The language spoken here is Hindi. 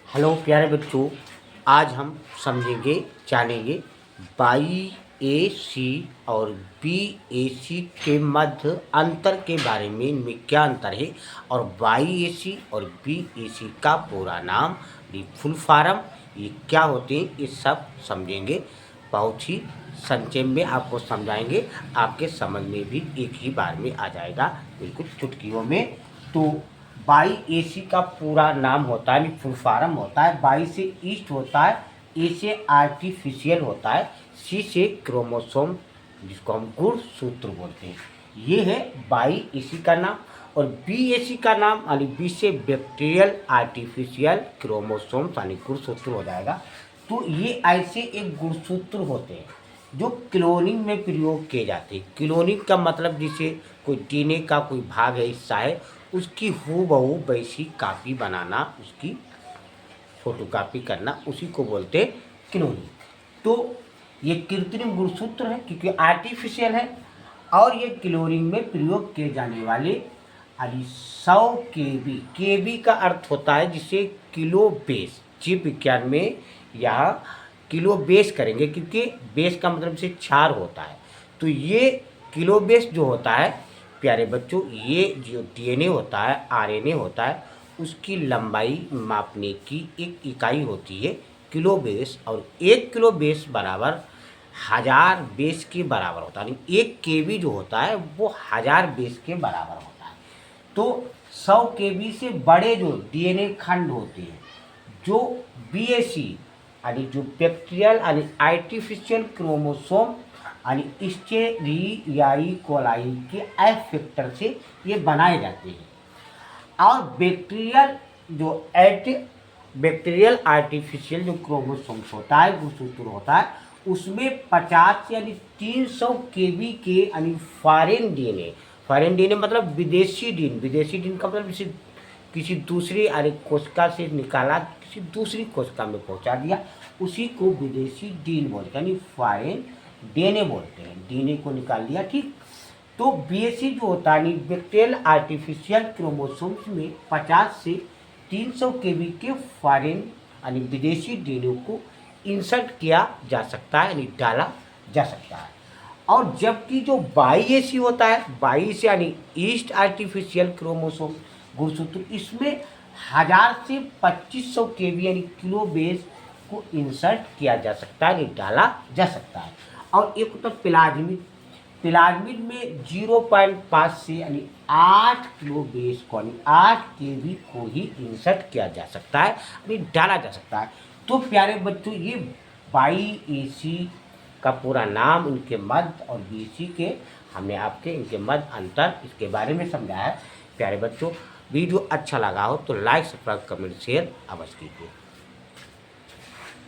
हेलो प्यारे बच्चों, आज हम समझेंगे जानेंगे बाईएसी और बीएसी के मध्य अंतर के बारे में इनमें क्या अंतर है और बाईएसी और बीएसी का पूरा नाम, ये फुल फॉर्म, ये क्या होते हैं, ये सब समझेंगे। बहुत ही संक्षेप में आपको समझाएंगे, आपके समझ में भी एक ही बार में आ जाएगा, बिल्कुल चुटकियों में। तो बाईएसी का पूरा नाम होता है, फुल फॉर्म होता है। बाई से ईस्ट होता है, ए से आर्टिफिशियल होता है, सी से क्रोमोसोम, जिसको हम गुणसूत्र बोलते हैं। ये है बाईएसी का नाम। और बीएसी का नाम यानी बी से बैक्टीरियल आर्टिफिशियल क्रोमोसोम यानी गुणसूत्र हो जाएगा। तो ये ऐसे एक गुणसूत्र होते हैं जो क्लोनिंग में प्रयोग किए जाते हैं। क्लोनिंग का मतलब जैसे कोई डीएनए का कोई भाग है, हिस्सा है, उसकी हूबहू वैसी कापी बनाना, उसकी फोटोकॉपी करना, उसी को बोलते हैं क्लोनिंग। तो ये कृत्रिम गुणसूत्र है क्योंकि आर्टिफिशियल है, और ये क्लोनिंग में प्रयोग किए जाने वाले 100 केबी का अर्थ होता है जिसे किलो बेस, जीव विज्ञान में यहाँ किलो बेस करेंगे क्योंकि बेस का मतलब से क्षार होता है। तो ये किलो बेस जो होता है प्यारे बच्चों, ये जो डीएनए होता है, आरएनए होता है, उसकी लंबाई मापने की एक इकाई होती है किलो बेस। और 1 किलो बेस बराबर 1000 बेस के बराबर होता है। यानी 1 केबी जो होता है वो 1000 बेस के बराबर होता है। तो 100 केबी से बड़े जो डीएनए खंड होते हैं, जो बीएसी यानी जो बैक्टीरियल यानी आर्टिफिशियल क्रोमोसोम यानी स्टेरियाई कोलाई के एफ फैक्टर से ये बनाए जाते हैं। और बैक्टीरियल आर्टिफिशियल जो क्रोमोसोम्स होता है, गुणसूत्र होता है, उसमें 50 यानी 300 केबी के यानी फॉरेन डीएनए मतलब विदेशी डीन का मतलब किसी दूसरी कोशिका से निकाला, किसी दूसरी कोशिका में पहुंचा दिया, उसी को विदेशी डीन बोलते हैं, यानी फॉरेन डीएनए बोलते हैं। डीएनए को निकाल दिया, ठीक। तो बीएसी जो होता है बैक्टीरियल आर्टिफिशियल क्रोमोसोम्स में 50 से 300 केबी के फॉरेन यानी विदेशी डीएनए को इंसर्ट किया जा सकता है, यानी डाला जा सकता है। और जबकि जो बाईएसी होता है, बाई से यानी ईस्ट आर्टिफिशियल क्रोमोसोम गुणसूत्र, इसमें 1000 से 2500 केबी यानी किलो बेस को इंसर्ट किया जा सकता है, यानी डाला जा सकता है। और एक होता है प्लाज्मिड में 0.5 से यानी 8 किलो बेस को यानी 8 केबी को ही इंसर्ट किया जा सकता है, यानी डाला जा सकता है। तो प्यारे बच्चों, ये बाईएसी का पूरा नाम, इनके मध्य, और बीएसी के हमने आपके इनके मध्य अंतर, इसके बारे में समझाया है। प्यारे बच्चों, वीडियो अच्छा लगा हो तो लाइक, सब्सक्राइब, कमेंट, शेयर अवश्य कीजिए।